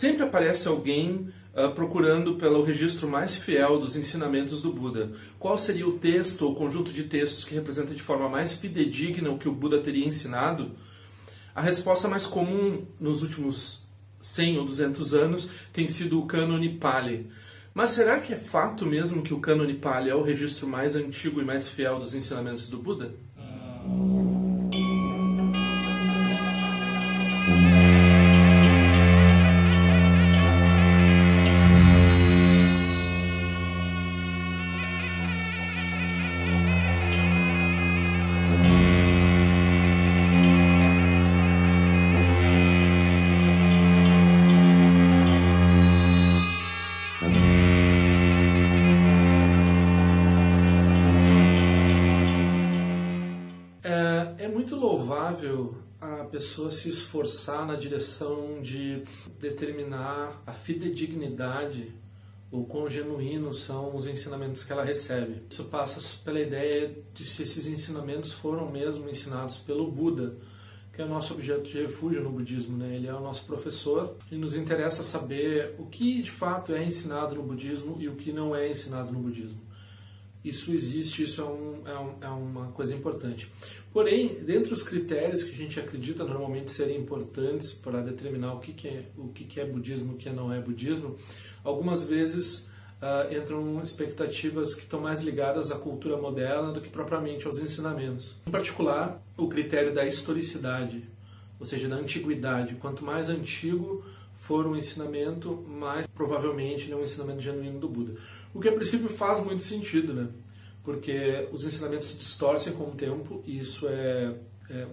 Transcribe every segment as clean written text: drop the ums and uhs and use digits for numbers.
Sempre aparece alguém procurando pelo registro mais fiel dos ensinamentos do Buda. Qual seria o texto ou conjunto de textos que representa de forma mais fidedigna o que o Buda teria ensinado? A resposta mais comum nos últimos 100 ou 200 anos tem sido o Cânone Pali. Mas será que é fato mesmo que o Cânone Pali é o registro mais antigo e mais fiel dos ensinamentos do Buda? É muito louvável a pessoa se esforçar na direção de determinar a fidedignidade ou quão genuínos são os ensinamentos que ela recebe. Isso passa pela ideia de se esses ensinamentos foram mesmo ensinados pelo Buda, que é o nosso objeto de refúgio no budismo, né? Ele é o nosso professor e nos interessa saber o que de fato é ensinado no budismo e o que não é ensinado no budismo. Isso existe, isso é uma coisa importante. Porém, dentre os critérios que a gente acredita normalmente serem importantes para determinar o que é budismo e o que não é budismo, algumas vezes entram expectativas que estão mais ligadas à cultura moderna do que propriamente aos ensinamentos. Em particular, o critério da historicidade, ou seja, da antiguidade. Quanto mais antigo for um ensinamento, mais provavelmente não é um ensinamento genuíno do Buda. O que a princípio faz muito sentido, né? Porque os ensinamentos se distorcem com o tempo e isso é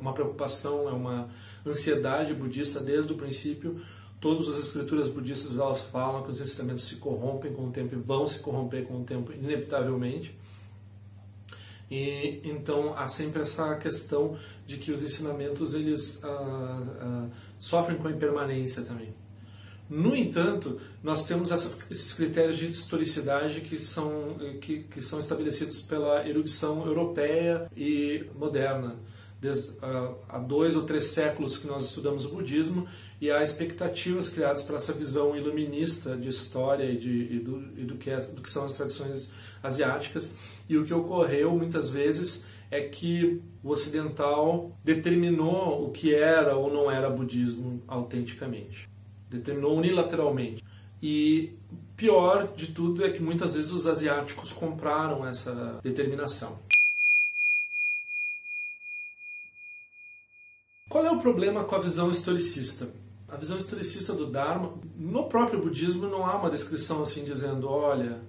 uma preocupação, é uma ansiedade budista desde o princípio. Todas as escrituras budistas elas falam que os ensinamentos se corrompem com o tempo e vão se corromper com o tempo inevitavelmente. E então há sempre essa questão de que os ensinamentos eles sofrem com a impermanência também. No entanto, nós temos esses critérios de historicidade que são estabelecidos pela erudição europeia e moderna. Desde há 2 ou 3 séculos que nós estudamos o budismo e há expectativas criadas para essa visão iluminista de história e do que são as tradições asiáticas. E o que ocorreu muitas vezes é que o ocidental determinou o que era ou não era budismo autenticamente. Determinou unilateralmente. E pior de tudo é que muitas vezes os asiáticos compraram essa determinação. Qual é o problema com a visão historicista? A visão historicista do Dharma, no próprio budismo não há uma descrição assim dizendo, olha,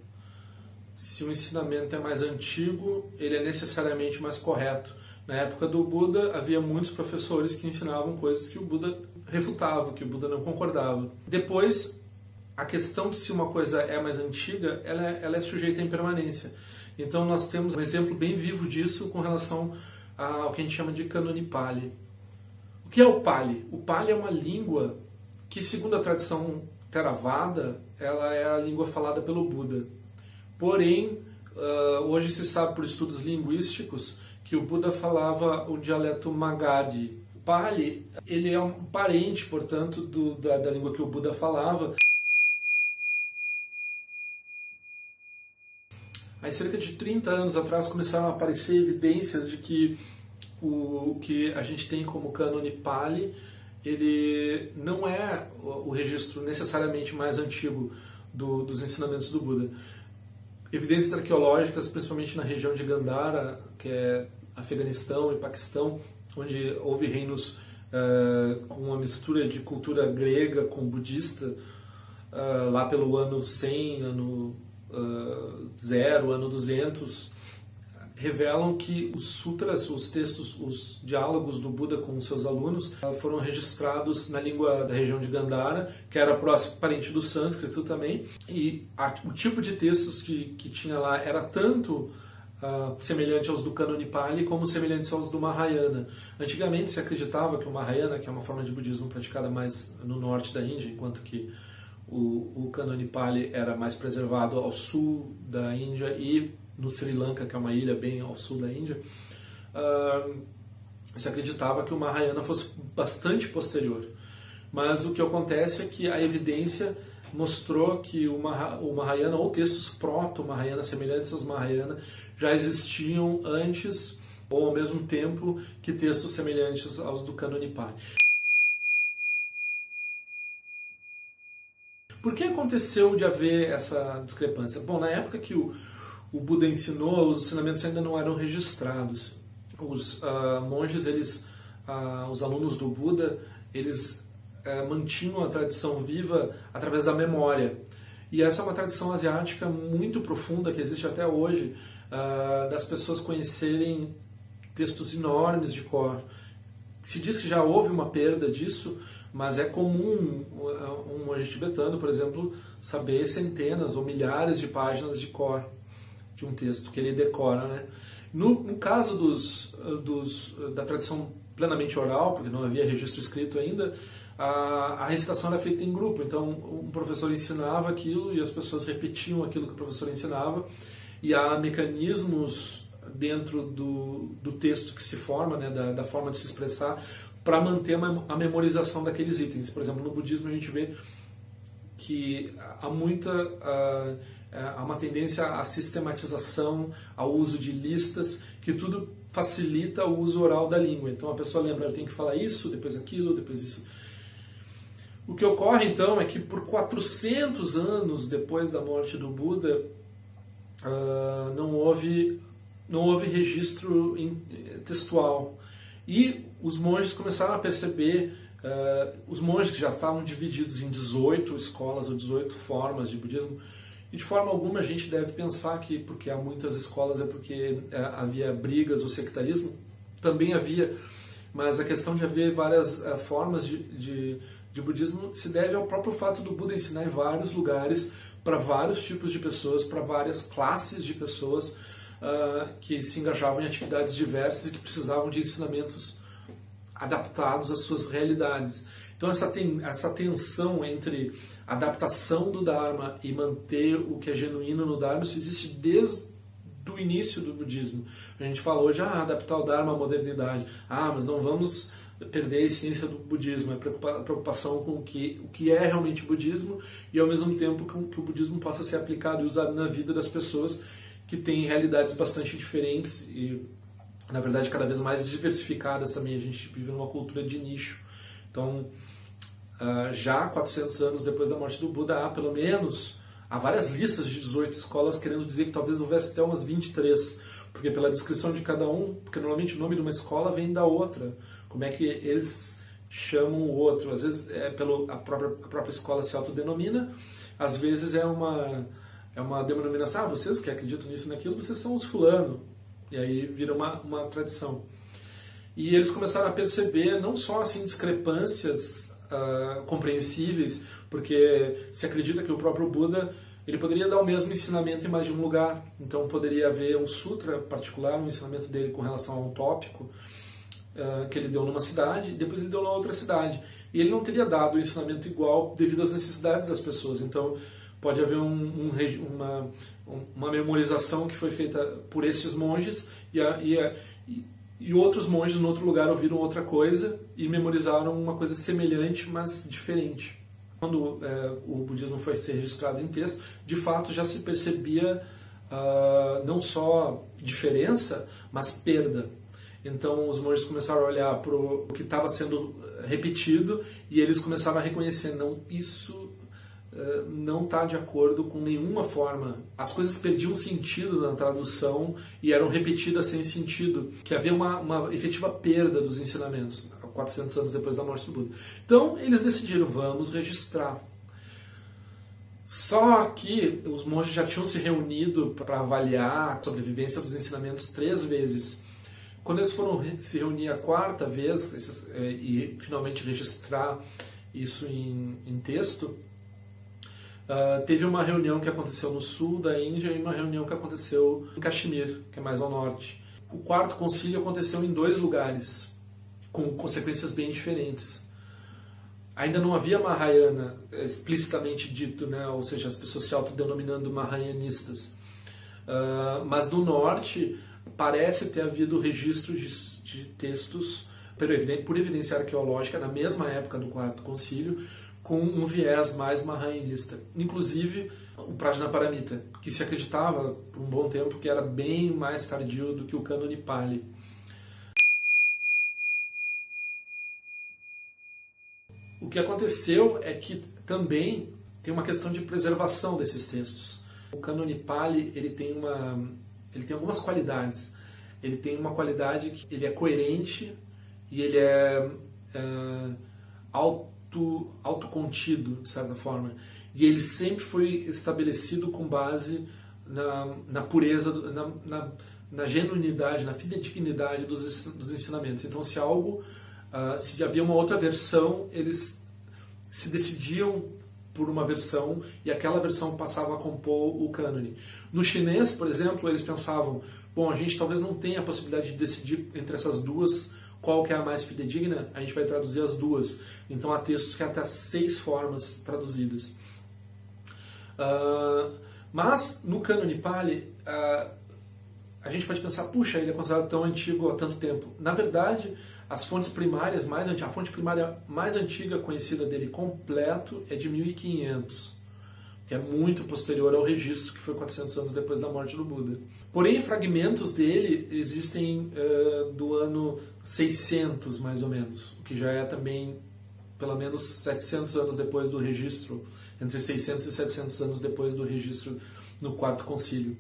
se o ensinamento é mais antigo, ele é necessariamente mais correto. Na época do Buda, havia muitos professores que ensinavam coisas que o Buda refutava, que o Buda não concordava. Depois, a questão de se uma coisa é mais antiga, ela é sujeita à impermanência. Então, nós temos um exemplo bem vivo disso com relação ao que a gente chama de Cânone Pali. O que é o Pali? O Pali é uma língua que, segundo a tradição Theravada, ela é a língua falada pelo Buda. Porém, hoje se sabe por estudos linguísticos que o Buda falava o dialeto Magadhi. O Pali, ele é um parente, portanto, da língua que o Buda falava. Aí, cerca de 30 anos atrás, começaram a aparecer evidências de que o que a gente tem como Cânone Pali, ele não é o registro necessariamente mais antigo dos ensinamentos do Buda. Evidências arqueológicas, principalmente na região de Gandhara, que é Afeganistão e Paquistão, onde houve reinos com uma mistura de cultura grega com budista, lá pelo ano 100, ano 0, ano 200, revelam que os sutras, os textos, os diálogos do Buda com os seus alunos foram registrados na língua da região de Gandhara, que era próximo parente do sânscrito também, e o tipo de textos que tinha lá era tanto semelhante aos do Cânone Pali como semelhantes aos do Mahayana. Antigamente se acreditava que o Mahayana, que é uma forma de budismo praticada mais no norte da Índia, enquanto que o Cânone Pali era mais preservado ao sul da Índia e no Sri Lanka, que é uma ilha bem ao sul da Índia, se acreditava que o Mahayana fosse bastante posterior. mas o que acontece é que a evidência mostrou que o Mahayana, ou textos proto-Mahayana, semelhantes aos Mahayana, já existiam antes ou ao mesmo tempo que textos semelhantes aos do Cânone Pali. Por que aconteceu de haver essa discrepância? Bom, na época que o Buda ensinou, os ensinamentos ainda não eram registrados. Os monges, os alunos do Buda, eles mantinham a tradição viva através da memória. E essa é uma tradição asiática muito profunda, que existe até hoje, das pessoas conhecerem textos enormes de cor. Se diz que já houve uma perda disso, mas é comum um monge tibetano, por exemplo, saber centenas ou milhares de páginas de cor de um texto que ele decora, né? No caso da tradição plenamente oral, porque não havia registro escrito ainda, a recitação era feita em grupo. Então, um professor ensinava aquilo e as pessoas repetiam aquilo que o professor ensinava, e há mecanismos dentro do texto que se forma, né, da forma de se expressar, para manter a memorização daqueles itens. Por exemplo, no budismo a gente vê que há uma tendência à sistematização, ao uso de listas, que tudo facilita o uso oral da língua. Então a pessoa lembra, eu tenho que falar isso, depois aquilo, depois isso. O que ocorre então é que por 400 anos depois da morte do Buda, não houve registro textual. E os monges começaram a perceber, os monges que já estavam divididos em 18 escolas ou 18 formas de budismo, e de forma alguma a gente deve pensar que porque há muitas escolas é porque havia brigas ou sectarismo, também havia, mas a questão de haver várias formas de budismo se deve ao próprio fato do Buda ensinar em vários lugares, para vários tipos de pessoas, para várias classes de pessoas, que se engajavam em atividades diversas e que precisavam de ensinamentos adaptados às suas realidades. Então essa tensão entre adaptação do Dharma e manter o que é genuíno no Dharma, isso existe desde o início do budismo. A gente fala hoje, adaptar o Dharma à modernidade. Mas não vamos perder a essência do budismo, a preocupação com o que é realmente budismo, e ao mesmo tempo que o budismo possa ser aplicado e usado na vida das pessoas que têm realidades bastante diferentes e, na verdade, cada vez mais diversificadas também. A gente vive numa cultura de nicho. Então, já 400 anos depois da morte do Buda, há várias listas de 18 escolas, querendo dizer que talvez houvesse até umas 23, porque pela descrição de cada um, porque normalmente o nome de uma escola vem da outra, como é que eles chamam o outro. Às vezes a própria escola se autodenomina, às vezes é uma denominação, vocês que acreditam nisso e naquilo, vocês são os fulano, e aí vira uma tradição. E eles começaram a perceber não só assim discrepâncias compreensíveis, porque se acredita que o próprio Buda ele poderia dar o mesmo ensinamento em mais de um lugar, então poderia haver um sutra particular, um ensinamento dele com relação a um tópico que ele deu numa cidade, e depois ele deu na outra cidade, e ele não teria dado o ensinamento igual devido às necessidades das pessoas. Então pode haver uma memorização que foi feita por esses monges e outros monges no outro lugar ouviram outra coisa e memorizaram uma coisa semelhante, mas diferente. Quando o budismo foi ser registrado em texto, de fato já se percebia não só diferença, mas perda. Então os monges começaram a olhar para o que estava sendo repetido e eles começaram a reconhecer, isso não está de acordo com nenhuma forma. As coisas perdiam sentido na tradução e eram repetidas sem sentido, que havia uma efetiva perda dos ensinamentos 400 anos depois da morte do Buda. Então eles decidiram, vamos registrar. Só que os monges já tinham se reunido para avaliar a sobrevivência dos ensinamentos 3 vezes. Quando eles foram se reunir a 4ª vez e finalmente registrar isso em texto, teve uma reunião que aconteceu no sul da Índia e uma reunião que aconteceu em Caxemir, que é mais ao norte. O 4º concílio aconteceu em 2 lugares, com consequências bem diferentes. Ainda não havia Mahayana explicitamente dito, né? Ou seja, as pessoas se autodenominando Mahayanistas. Mas no norte parece ter havido registro de textos por evidência arqueológica, na mesma época do Quarto Concílio, com um viés mais mahayanista. Inclusive o Prajnaparamita, que se acreditava por um bom tempo que era bem mais tardio do que o Cânone Pali. O que aconteceu é que também tem uma questão de preservação desses textos. O Cânone Pali ele tem algumas qualidades. Ele tem uma qualidade que ele é coerente e ele é autocontido, de certa forma. E ele sempre foi estabelecido com base na pureza, na genuinidade, na fidedignidade dos ensinamentos. Então, se havia uma outra versão, eles se decidiam por uma versão e aquela versão passava a compor o cânone. No chinês, por exemplo, eles pensavam, bom, a gente talvez não tenha a possibilidade de decidir entre essas duas qual que é a mais fidedigna, a gente vai traduzir as duas. Então há textos que há até 6 formas traduzidas. Mas no Cânone Pali, a gente pode pensar, puxa, ele é considerado tão antigo há tanto tempo. Na verdade, as fontes primárias a fonte primária mais antiga conhecida dele completo é de 1500, que é muito posterior ao registro, que foi 400 anos depois da morte do Buda. Porém, fragmentos dele existem do ano 600, mais ou menos, o que já é também pelo menos 700 anos depois do registro, entre 600 e 700 anos depois do registro no Quarto Concílio.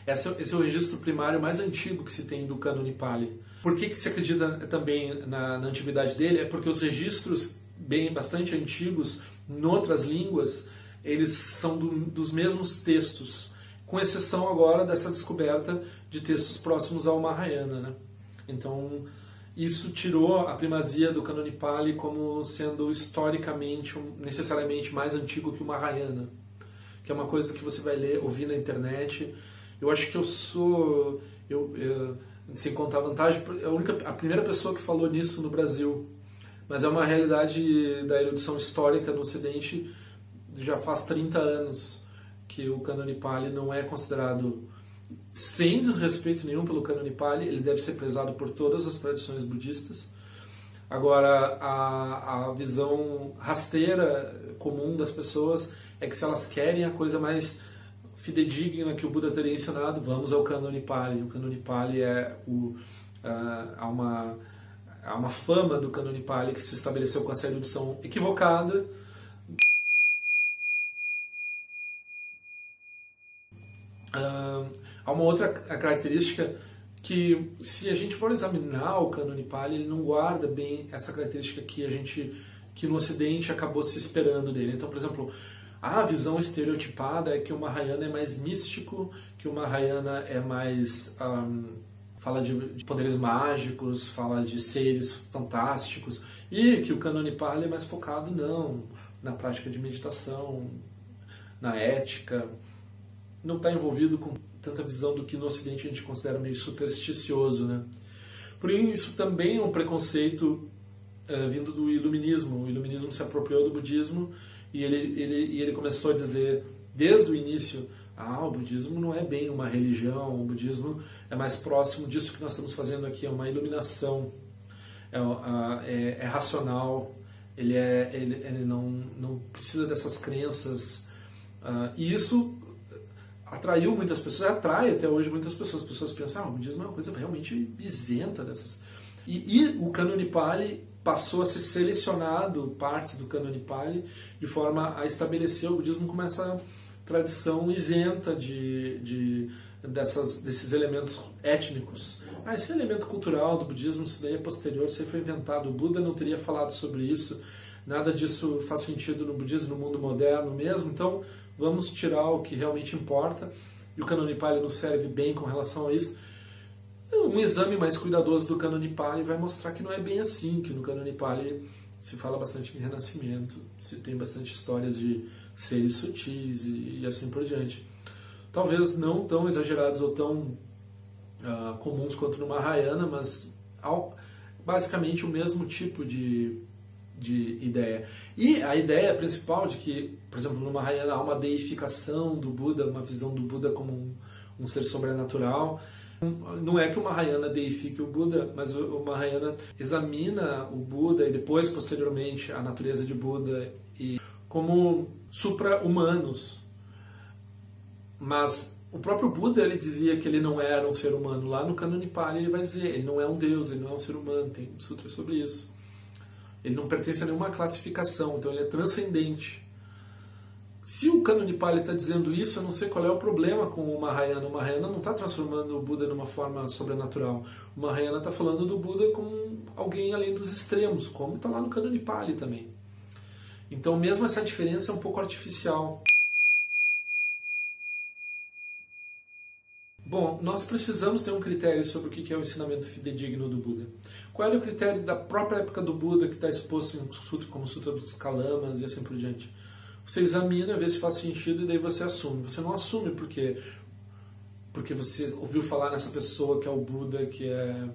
Esse é o registro primário mais antigo que se tem do Cânone Pali. Por que se acredita também na antiguidade dele? É porque os registros bastante antigos, em outras línguas, eles são dos mesmos textos, com exceção agora dessa descoberta de textos próximos ao Mahayana, né? Então, isso tirou a primazia do Cânone Pali como sendo historicamente, necessariamente mais antigo que o Mahayana, que é uma coisa que você vai ouvir na internet. Eu acho que sem contar a vantagem, a primeira pessoa que falou nisso no Brasil, mas é uma realidade da erudição histórica no Ocidente. Já faz 30 anos que o Cânone Pali não é considerado, sem desrespeito nenhum pelo Cânone Pali, ele deve ser prezado por todas as tradições budistas. Agora, a visão rasteira comum das pessoas é que se elas querem a coisa mais fidedigna que o Buda teria ensinado, vamos ao Cânone Pali. O Cânone Pali há uma fama do Cânone Pali que se estabeleceu com essa erudição equivocada. Há uma outra característica que, se a gente for examinar o Cânone Pali, ele não guarda bem essa característica que no Ocidente acabou se esperando dele. Então, por exemplo, a visão estereotipada é que o Mahayana é mais místico, que o Mahayana é mais fala de poderes mágicos, fala de seres fantásticos, e que o Cânone Pali é mais focado na prática de meditação, na ética. Não está envolvido com tanta visão do que no Ocidente a gente considera meio supersticioso, né? Por isso também é um preconceito vindo do Iluminismo. O Iluminismo se apropriou do budismo e ele começou a dizer desde o início, o budismo não é bem uma religião, o budismo é mais próximo disso que nós estamos fazendo aqui, é uma iluminação, é racional, ele não precisa dessas crenças, e isso atraiu muitas pessoas, atrai até hoje muitas pessoas. As pessoas pensam, o budismo é uma coisa realmente isenta dessas. E o Cânone Pali passou a ser selecionado, partes do Cânone Pali, de forma a estabelecer o budismo como essa tradição isenta desses elementos étnicos. Esse elemento cultural do budismo, isso daí é posterior, isso aí foi inventado. O Buda não teria falado sobre isso, nada disso faz sentido no budismo, no mundo moderno mesmo, então vamos tirar o que realmente importa, e o Cânone Pali nos serve bem com relação a isso. Um exame mais cuidadoso do Cânone Pali vai mostrar que não é bem assim, que no Cânone Pali se fala bastante de renascimento, se tem bastante histórias de seres sutis e assim por diante. Talvez não tão exagerados ou tão comuns quanto no Mahayana, mas basicamente o mesmo tipo de ideia. E a ideia principal de que, por exemplo, no Mahayana há uma deificação do Buda, uma visão do Buda como um ser sobrenatural, Não é que o Mahayana deifique o Buda, mas o Mahayana examina o Buda e depois, posteriormente, a natureza de Buda e como supra-humanos. Mas o próprio Buda, ele dizia que ele não era um ser humano. Lá no Cânone Pali ele vai dizer, ele não é um deus, ele não é um ser humano, tem um sutra sobre isso. Ele não pertence a nenhuma classificação, então ele é transcendente. Se o Cânone Pali está dizendo isso, eu não sei qual é o problema com o Mahayana. O Mahayana não está transformando o Buda numa forma sobrenatural. O Mahayana está falando do Buda como alguém além dos extremos, como está lá no Cânone Pali também. Então mesmo essa diferença é um pouco artificial. Bom, nós precisamos ter um critério sobre o que é o ensinamento fidedigno do Buda. Qual era o critério da própria época do Buda, que está exposto em sutra, como Sutra dos Kalamas e assim por diante? Você examina, vê se faz sentido e daí você assume. Você não assume porque você ouviu falar nessa pessoa que é o Buda, que é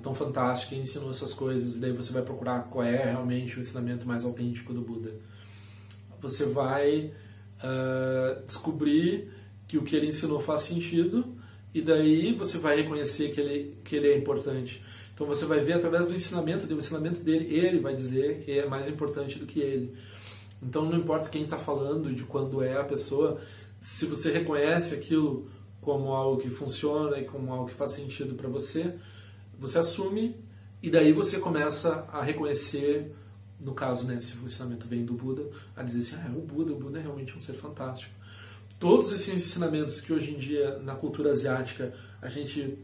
tão fantástico e ensinou essas coisas, e daí você vai procurar qual é realmente o ensinamento mais autêntico do Buda. Você vai descobrir que o que ele ensinou faz sentido, e daí você vai reconhecer que ele é importante. Então você vai ver através do ensinamento dele, ele vai dizer que é mais importante do que ele. Então não importa quem está falando, de quando é a pessoa, se você reconhece aquilo como algo que funciona e como algo que faz sentido para você, você assume, e daí você começa a reconhecer, no caso, né, se o ensinamento vem do Buda, a dizer assim, o Buda é realmente um ser fantástico. Todos esses ensinamentos que hoje em dia, na cultura asiática, a gente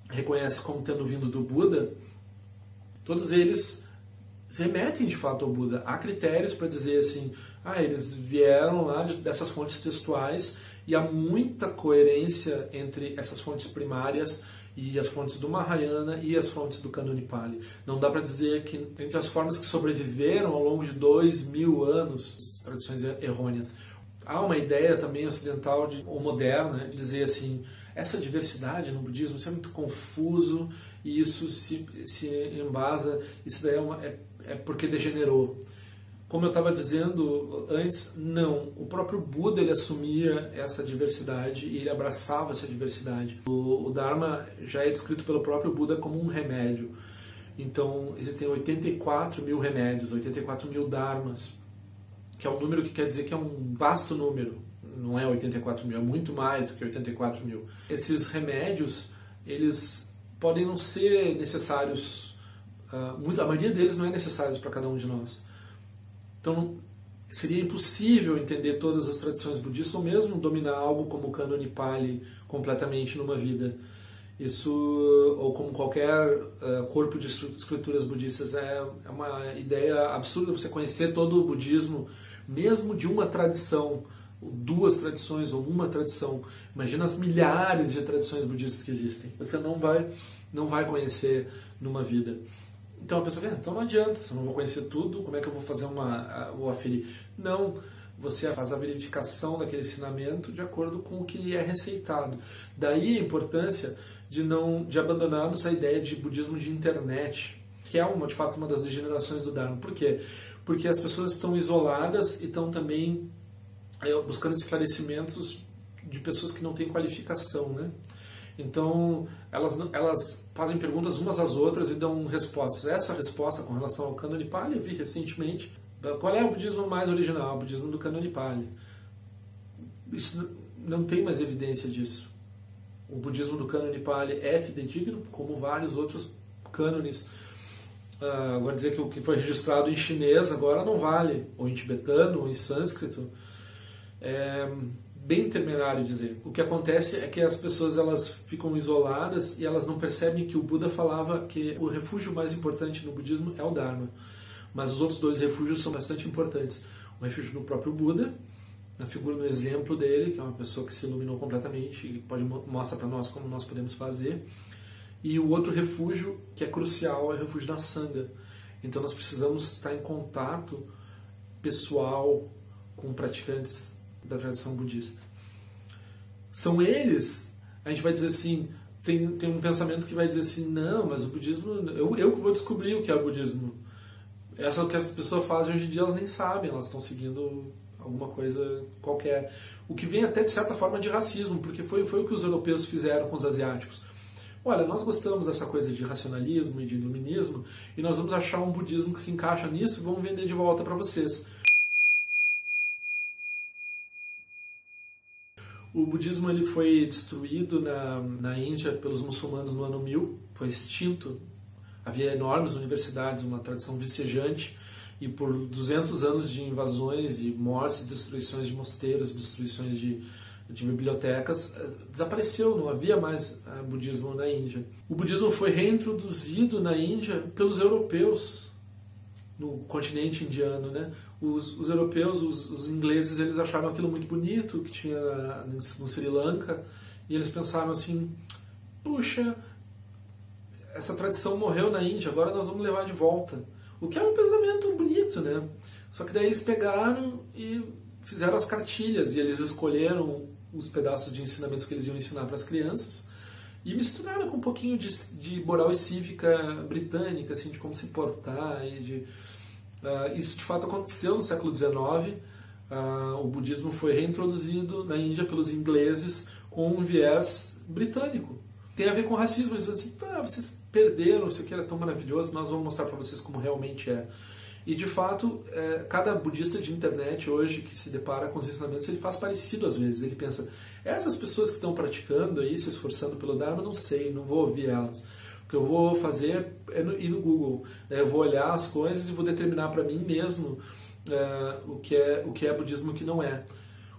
reconhece como tendo vindo do Buda, todos eles se remetem de fato ao Buda. Há critérios para dizer assim, eles vieram lá dessas fontes textuais, e há muita coerência entre essas fontes primárias e as fontes do Mahayana e as fontes do Cânone Pali. Não dá para dizer que entre as formas que sobreviveram ao longo de 2000 anos, tradições errôneas. Há uma ideia também ocidental ou moderna de dizer assim, essa diversidade no budismo, isso é muito confuso e isso se embasa, isso daí é porque degenerou. Como eu estava dizendo antes, não. O próprio Buda ele assumia essa diversidade e ele abraçava essa diversidade. O Dharma já é descrito pelo próprio Buda como um remédio. Então existem 84 mil remédios, 84 mil Dharmas, que é um número que quer dizer que é um vasto número. Não é 84 mil, é muito mais do que 84 mil. Esses remédios, eles podem não ser necessários, a maioria deles não é necessário para cada um de nós. Então, seria impossível entender todas as tradições budistas ou mesmo dominar algo como o Cânone Pali completamente numa vida. Isso, ou como qualquer corpo de escrituras budistas, é uma ideia absurda você conhecer todo o budismo, mesmo de uma tradição, duas tradições ou uma tradição. Imagina as milhares de tradições budistas que existem. Você não vai conhecer numa vida. Então a pessoa pensa, então não adianta, se eu não vou conhecer tudo, como é que eu vou fazer vou aferir? Não, você faz a verificação daquele ensinamento de acordo com o que lhe é receitado. Daí a importância de abandonarmos a ideia de budismo de internet, que é de fato uma das degenerações do Dharma. Por quê? Porque as pessoas estão isoladas e estão também buscando esclarecimentos de pessoas que não têm qualificação, né? Então, elas fazem perguntas umas às outras e dão respostas. Essa resposta com relação ao Cânone Pali, eu vi recentemente. Qual é o budismo mais original? O budismo do Cânone Pali. Isso não tem mais evidência disso. O budismo do Cânone Pali é fidedigno, como vários outros cânones. Agora dizer que o que foi registrado em chinês agora não vale, ou em tibetano, ou em sânscrito. É bem temerário dizer. O que acontece é que as pessoas elas ficam isoladas e elas não percebem que o Buda falava que o refúgio mais importante no budismo é o Dharma. Mas os outros dois refúgios são bastante importantes. O refúgio do próprio Buda, na figura, no exemplo dele, que é uma pessoa que se iluminou completamente e mostra para nós como nós podemos fazer. E o outro refúgio, que é crucial, é o refúgio da Sangha. Então nós precisamos estar em contato pessoal com praticantes da tradição budista. São eles, a gente vai dizer assim, tem um pensamento que vai dizer assim, não, mas o budismo, eu que vou descobrir o que é o budismo. Essa que as pessoas fazem hoje em dia, elas nem sabem, elas estão seguindo alguma coisa qualquer. O que vem até de certa forma de racismo, porque foi o que os europeus fizeram com os asiáticos. Olha, nós gostamos dessa coisa de racionalismo e de iluminismo, e nós vamos achar um budismo que se encaixa nisso e vamos vender de volta para vocês. O budismo ele foi destruído na Índia pelos muçulmanos no ano 1000, foi extinto. Havia enormes universidades, uma tradição vicejante, e por 200 anos de invasões e mortes, destruições de mosteiros, destruições de bibliotecas, desapareceu, não havia mais budismo na Índia. O budismo foi reintroduzido na Índia pelos europeus, no continente indiano, né? Os europeus, os ingleses, eles acharam aquilo muito bonito que tinha no Sri Lanka, e eles pensaram assim, puxa, essa tradição morreu na Índia, agora nós vamos levar de volta. O que é um pensamento bonito, né? Só que daí eles pegaram e fizeram as cartilhas, e eles escolheram os pedaços de ensinamentos que eles iam ensinar para as crianças e misturaram com um pouquinho de moral e cívica britânica, assim, de como se portar. Isso de fato aconteceu no século XIX. O budismo foi reintroduzido na Índia pelos ingleses com um viés britânico. Tem a ver com racismo. Eles dizem assim, vocês perderam, isso aqui era tão maravilhoso, nós vamos mostrar para vocês como realmente é. E de fato, cada budista de internet hoje que se depara com os ensinamentos, ele faz parecido às vezes. Ele pensa, essas pessoas que estão praticando aí, se esforçando pelo Dharma, não sei, não vou ouvir elas. O que eu vou fazer é ir no Google. Eu vou olhar as coisas e vou determinar para mim mesmo o que é budismo e o que não é.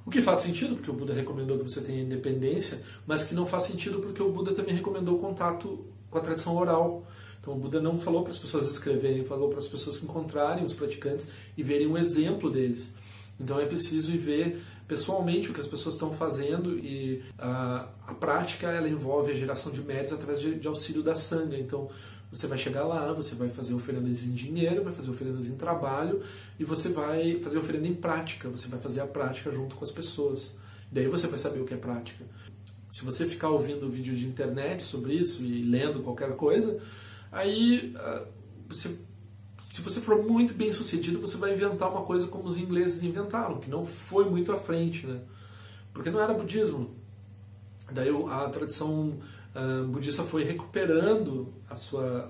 O que faz sentido, porque o Buda recomendou que você tenha independência, mas que não faz sentido porque o Buda também recomendou o contato com a tradição oral. Então o Buda não falou para as pessoas escreverem, falou para as pessoas encontrarem os praticantes e verem um exemplo deles. Então é preciso ir ver pessoalmente o que as pessoas estão fazendo, e a prática ela envolve a geração de mérito através de auxílio da sangha. Então você vai chegar lá, você vai fazer oferendas em dinheiro, vai fazer oferendas em trabalho, e você vai fazer oferenda em prática, você vai fazer a prática junto com as pessoas. Daí você vai saber o que é prática. Se você ficar ouvindo vídeo de internet sobre isso e lendo qualquer coisa, aí, se você for muito bem sucedido, você vai inventar uma coisa como os ingleses inventaram, que não foi muito à frente, né? Porque não era budismo. Daí a tradição budista foi recuperando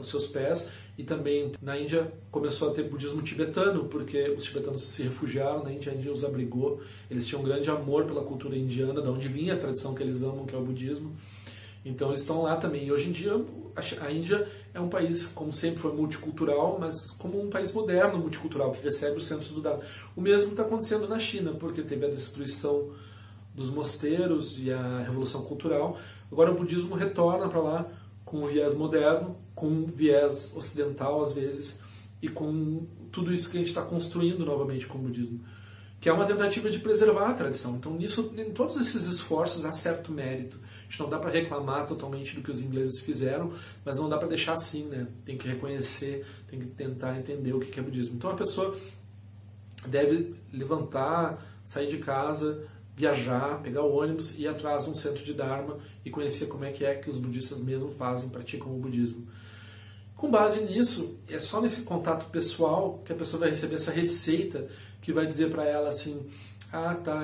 os seus pés, e também na Índia começou a ter budismo tibetano, porque os tibetanos se refugiaram na Índia, a Índia os abrigou, eles tinham um grande amor pela cultura indiana, da onde vinha a tradição que eles amam, que é o budismo. Então eles estão lá também. E hoje em dia a Índia é um país, como sempre foi multicultural, mas como um país moderno multicultural, que recebe os centros do Dharma. O mesmo está acontecendo na China, porque teve a destruição dos mosteiros e a revolução cultural. Agora o budismo retorna para lá com um viés moderno, com um viés ocidental às vezes, e com tudo isso que a gente está construindo novamente com o budismo, que é uma tentativa de preservar a tradição. Então, nisso, em todos esses esforços há certo mérito. A gente não dá para reclamar totalmente do que os ingleses fizeram, mas não dá para deixar assim, né? Tem que reconhecer, tem que tentar entender o que é budismo. Então, a pessoa deve levantar, sair de casa, viajar, pegar o ônibus, ir atrás de um centro de Dharma e conhecer como é que os budistas mesmo fazem, praticam o budismo. Com base nisso, é só nesse contato pessoal que a pessoa vai receber essa receita que vai dizer para ela assim,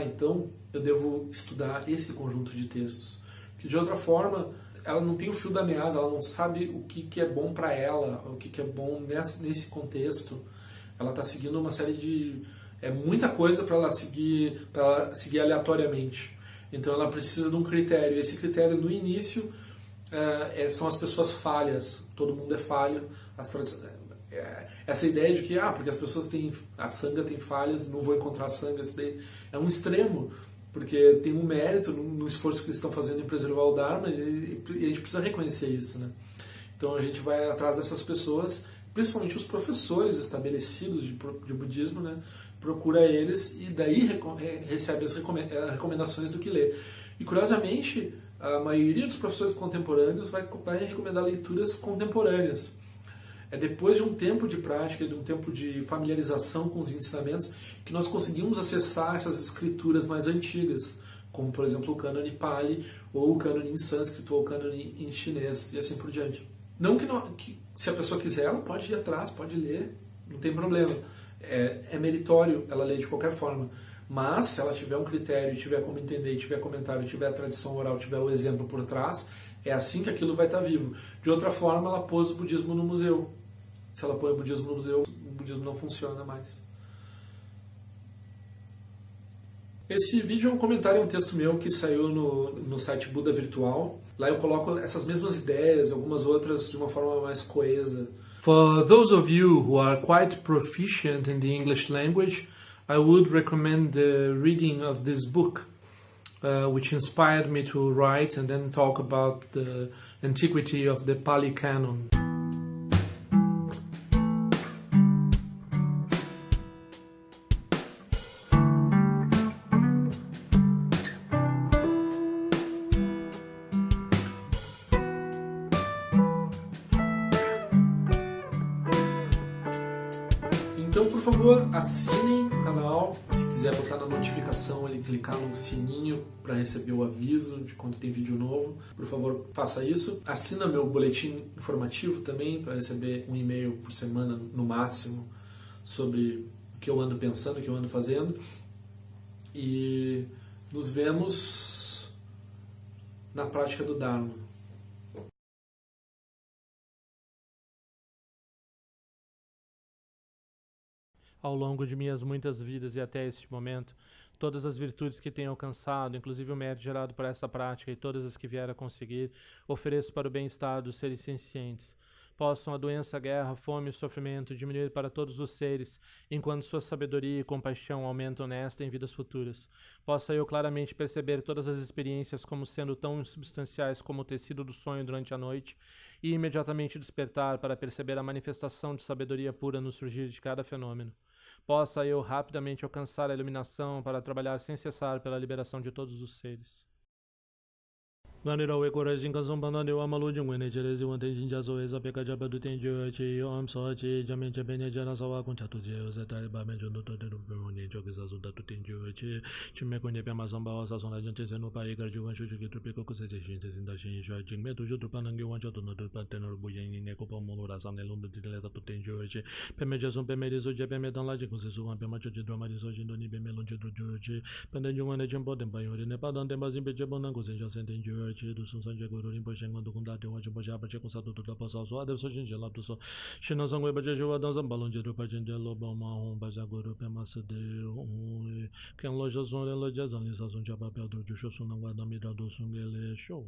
então eu devo estudar esse conjunto de textos. Que de outra forma, ela não tem o fio da meada, ela não sabe o que é bom para ela, o que é bom nesse contexto. Ela está seguindo uma série de... muita coisa para ela seguir aleatoriamente. Então ela precisa de um critério. Esse critério, no início, são as pessoas falhas. Todo mundo é falho. Essa ideia de que porque as pessoas têm... A sangha tem falhas, não vou encontrar sangha. Isso daí é um extremo, porque tem um mérito no esforço que eles estão fazendo em preservar o Dharma, e a gente precisa reconhecer isso, né? Então a gente vai atrás dessas pessoas, principalmente os professores estabelecidos de budismo, né? Procura eles e daí recebe as recomendações do que ler. E curiosamente, a maioria dos professores contemporâneos vai recomendar leituras contemporâneas. É depois de um tempo de prática, de um tempo de familiarização com os ensinamentos, que nós conseguimos acessar essas escrituras mais antigas, como por exemplo o cânone Pali, ou o cânone em sânscrito, ou o cânone em chinês, e assim por diante. Não que se a pessoa quiser, ela pode ir atrás, pode ler, não tem problema. É meritório ela ler de qualquer forma. Mas, se ela tiver um critério, tiver como entender, tiver comentário, tiver a tradição oral, tiver o exemplo por trás, é assim que aquilo vai estar vivo. De outra forma, ela pôs o budismo no museu. Se ela põe o budismo no museu, o budismo não funciona mais. Esse vídeo é um comentário, um texto meu que saiu no site Buda Virtual. Lá eu coloco essas mesmas ideias, algumas outras de uma forma mais coesa. For those of you who are quite proficient in the English language, I would recommend the reading of this book, which inspired me to write and then talk about the antiquity of the Pali Canon. Então, por favor, assinem o canal. Se quiser botar na notificação ali, clicar no sininho para receber o aviso de quando tem vídeo novo, por favor, faça isso. Assina meu boletim informativo também para receber um e-mail por semana, no máximo, sobre o que eu ando pensando, o que eu ando fazendo. E nos vemos na prática do Dharma. Ao longo de minhas muitas vidas e até este momento, todas as virtudes que tenho alcançado, inclusive o mérito gerado por essa prática e todas as que vier a conseguir, ofereço para o bem-estar dos seres sencientes. Possam a doença, a guerra, a fome e o sofrimento diminuir para todos os seres, enquanto sua sabedoria e compaixão aumentam nesta em vidas futuras. Possa eu claramente perceber todas as experiências como sendo tão insubstanciais como o tecido do sonho durante a noite, e imediatamente despertar para perceber a manifestação de sabedoria pura no surgir de cada fenômeno. Possa eu rapidamente alcançar a iluminação para trabalhar sem cessar pela liberação de todos os seres. Ganira we kore jin kasong bana de wa malu jing wene chere zi wan te jin ja so esa peka ja ba du ten jo chi om so chi jamen che bene jana sa wa kun cha tu je o se ta ba men jo no to de no ne jo ke sa so da tu ten jo chi chi me ko ne pe ma song ba wa sa song la jin che se no pa ye gar ju wan shu ju ke tu pe ko ko se che shin se sin da shin shu jing me tu jo tu pa nang ge wan cha tu no tu pa ten no bu yin ne ko pa mo lo ra sa ne lon de le da tu ten jo chi pe me ja son pe me de so je pe me dan la ji ko se so wan pe ma cho je do ma de so jin do ni pe me lon che tu jo chi pe den jo wan ne chen po den pa yo ne pa dan den ba sin pe je bon nang ko se ja sen ten jo chi du sun san je go rin po shen gon du kum da de wa ju po ja pa che ko sa du da pa sa so ade so jin je la du so shin na sang we ba je jo wa dan san ba lon je du pa jen de lo ba ma hon ba ja go ru pe ma se de ken lo jo son le lo ja zan li sa sun ja pa pe du ju sho sun na wa da mi da do sun ge le sho